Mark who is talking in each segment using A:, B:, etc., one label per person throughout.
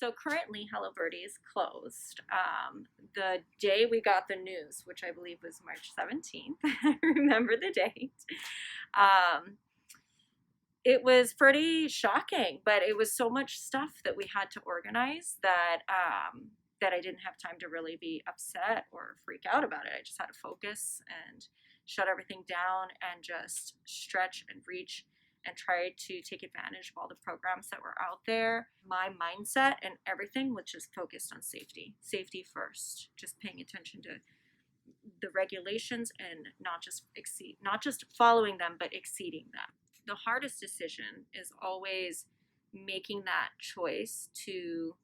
A: So currently, Hello Birdie is closed. The day we got the news, which I believe was March 17th, I remember the date. Um, it was pretty shocking, but it was so much stuff that we had to organize that I didn't have time to really be upset or freak out about it. I just had to focus and shut everything down and just stretch and reach and try to take advantage of all the programs that were out there. My mindset and everything was just focused on safety. Safety first, just paying attention to the regulations and not just following them, but exceeding them. The hardest decision is always making that choice to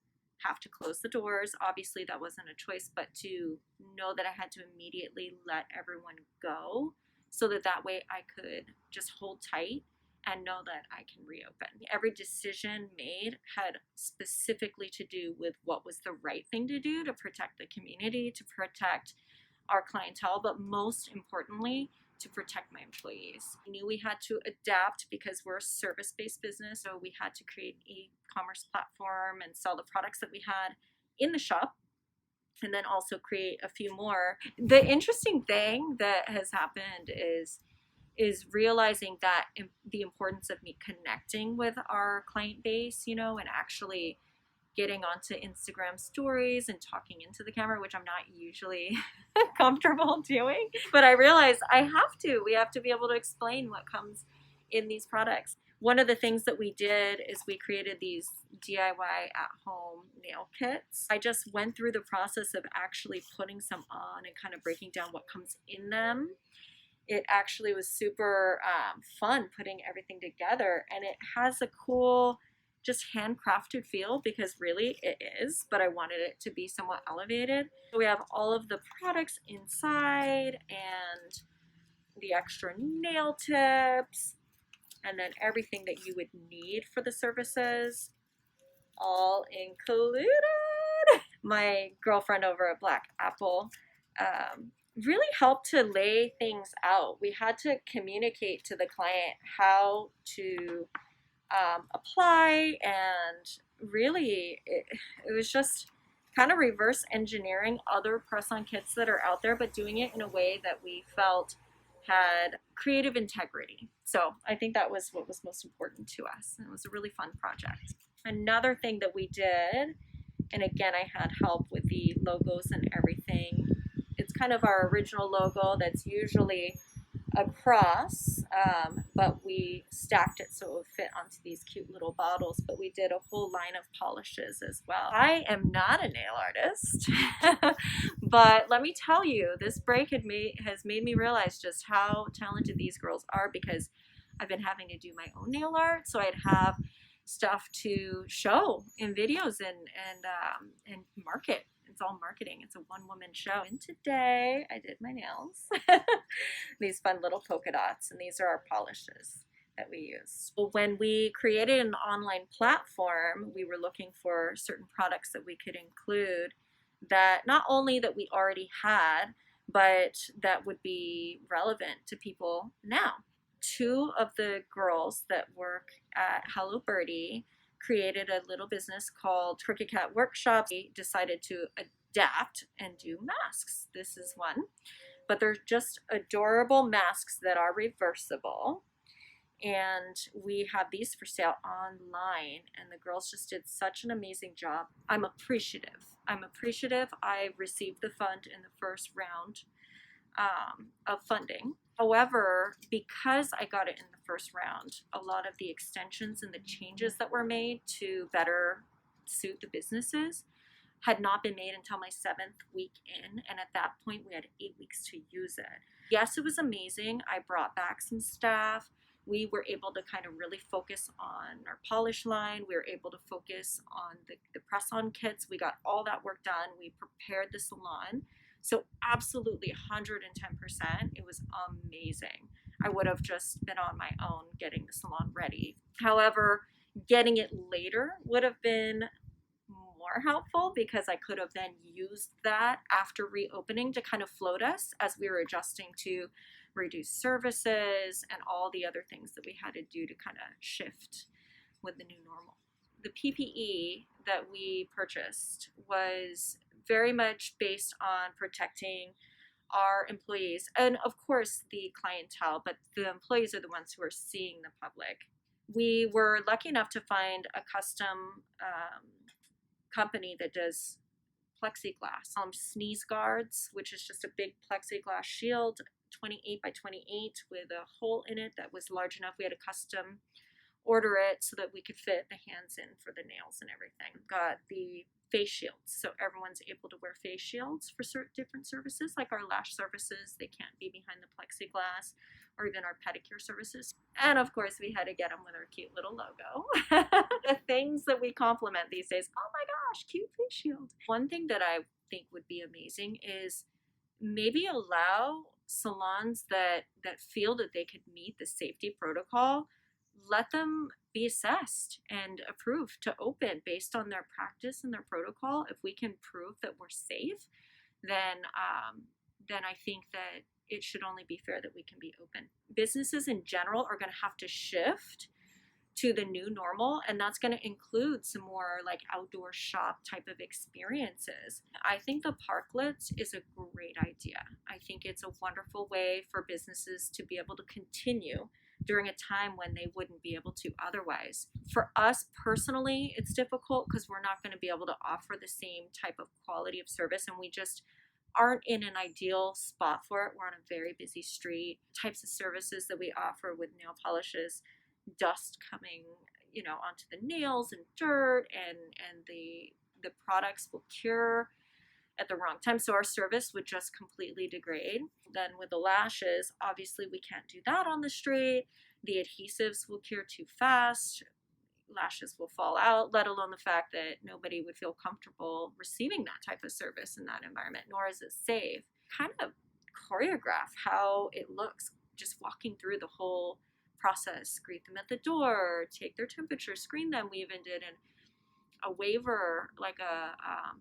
A: have to close the doors. Obviously, that wasn't a choice, but to know that I had to immediately let everyone go so that way I could just hold tight and know that I can reopen. Every decision made had specifically to do with what was the right thing to do to protect the community, to protect our clientele, but most importantly, to protect my employees. We knew we had to adapt because we're a service-based business, so we had to create an e-commerce platform and sell the products that we had in the shop, and then also create a few more. The interesting thing that has happened is realizing that the importance of me connecting with our client base, and actually getting onto Instagram stories and talking into the camera, which I'm not usually comfortable doing. But I realized we have to be able to explain what comes in these products. One of the things that we did is we created these DIY at-home nail kits. I just went through the process of actually putting some on and kind of breaking down what comes in them. It actually was super fun putting everything together, and it has a cool just handcrafted feel, because really it is, but I wanted it to be somewhat elevated. So we have all of the products inside and the extra nail tips and then everything that you would need for the services, all included. My girlfriend over at Black Apple really helped to lay things out. We had to communicate to the client how to apply, and really it was just kind of reverse engineering other press-on kits that are out there, but doing it in a way that we felt had creative integrity. So I think that was what was most important to us, and it was a really fun project. Another thing that we did, and again I had help with the logos and everything, it's kind of our original logo that's usually across, but we stacked it so it would fit onto these cute little bottles. But we did a whole line of polishes as well. I am not a nail artist, but let me tell you, this break has made me realize just how talented these girls are, because I've been having to do my own nail art, so I'd have stuff to show in videos and market. It's all marketing. It's a one-woman show. And today I did my nails. These fun little polka dots, and these are our polishes that we use. When we created an online platform, we were looking for certain products that we could include that not only that we already had, but that would be relevant to people now. Two of the girls that work at Hello Birdie created a little business called Crooked Cat Workshops. They decided to adapt and do masks. This is one, but they're just adorable masks that are reversible, and we have these for sale online, and the girls just did such an amazing job. I'm appreciative. I received the fund in the first round of funding. However, because I got it in the first round, a lot of the extensions and the changes that were made to better suit the businesses had not been made until my 7th week in, and at that point we had 8 weeks to use it. Yes, it was amazing. I brought back some staff. We were able to kind of really focus on our polish line. We were able to focus on the press-on kits. We got all that work done. We prepared the salon. So absolutely 110%. It was amazing. I would have just been on my own getting the salon ready. However, getting it later would have been more helpful, because I could have then used that after reopening to kind of float us as we were adjusting to reduce services and all the other things that we had to do to kind of shift with the new normal. the PPE that we purchased was very much based on protecting our employees and, of course, the clientele, but the employees are the ones who are seeing the public. We were lucky enough to find a custom company that does plexiglass, sneeze guards, which is just a big plexiglass shield, 28 by 28 with a hole in it that was large enough. We had to custom order it so that we could fit the hands in for the nails and everything. Got the face shields, so everyone's able to wear face shields for certain different services, like our lash services. They can't be behind the plexiglass, or even our pedicure services. And of course, we had to get them with our cute little logo. The things that we compliment these days. Oh my gosh, cute face shield. One thing that I think would be amazing is maybe allow salons that feel that they could meet the safety protocol, let them be assessed and approved to open based on their practice and their protocol. If we can prove that we're safe, then I think that it should only be fair that we can be open. Businesses in general are going to have to shift to the new normal, and that's going to include some more like outdoor shop type of experiences. I think the parklets is a great idea. I think it's a wonderful way for businesses to be able to continue during a time when they wouldn't be able to otherwise. For us personally, it's difficult because we're not going to be able to offer the same type of quality of service, and we just aren't in an ideal spot for it. We're on a very busy street. Types of services that we offer with nail polishes, dust coming, onto the nails and dirt, and the products will cure at the wrong time. So our service would just completely degrade. Then with the lashes, obviously we can't do that on the street. The adhesives will cure too fast. Lashes will fall out, let alone the fact that nobody would feel comfortable receiving that type of service in that environment, nor is it safe. Kind of choreograph how it looks, just walking through the whole process, greet them at the door, take their temperature, screen them. We even did a waiver, like a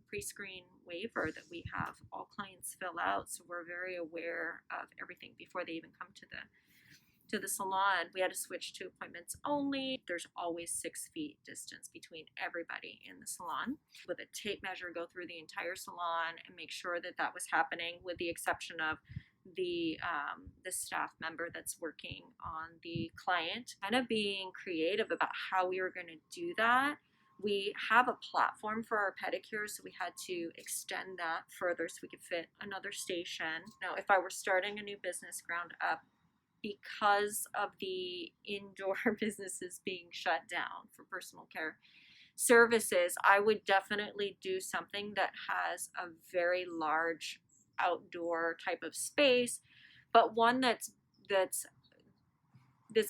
A: pre-screen waiver that we have all clients fill out, so we're very aware of everything before they even come to the salon. We had to switch to appointments only. There's always 6 feet distance between everybody in the salon. With a tape measure, go through the entire salon and make sure that that was happening, with the exception of the staff member that's working on the client. Kind of being creative about how we were going to do that. We have a platform for our pedicures, so we had to extend that further so we could fit another station. Now, if I were starting a new business ground up, because of the indoor businesses being shut down for personal care services, I would definitely do something that has a very large outdoor type of space, but one that's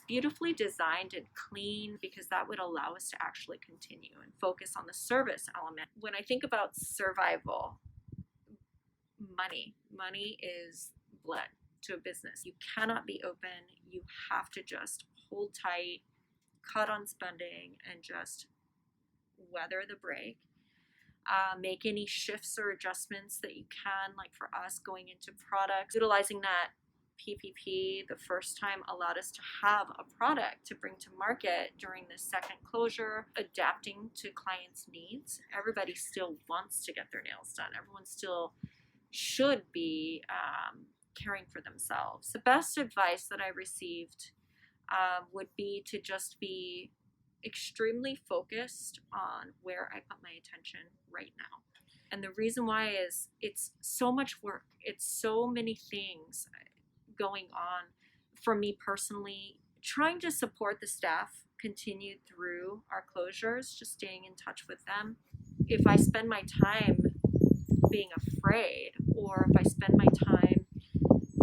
A: beautifully designed and clean, because that would allow us to actually continue and focus on the service element. When I think about survival, money is blood to a business. You cannot be open. You have to just hold tight, cut on spending, and just weather the break. Make any shifts or adjustments that you can, like for us going into products. Utilizing that PPP the first time allowed us to have a product to bring to market during the second closure, adapting to clients' needs. Everybody still wants to get their nails done. Everyone still should be caring for themselves. The best advice that I received would be to just be extremely focused on where I put my attention right now. And the reason why is it's so much work. It's so many things going on for me personally. Trying to support the staff continued through our closures, just staying in touch with them. If I spend my time being afraid, or if I spend my time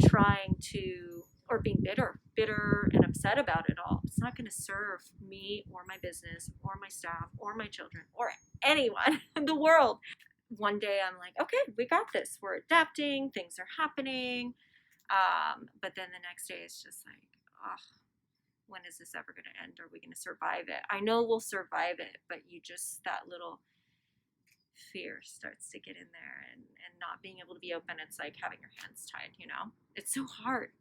A: trying to, or being bitter and upset about it all, it's not going to serve me or my business or my staff or my children or anyone in the world. One day I'm like, okay, we got this. We're adapting. Things are happening. But then the next day it's just like, oh, when is this ever going to end? Are we going to survive it? I know we'll survive it, but that little fear starts to get in there, and not being able to be open. It's like having your hands tied, It's so hard.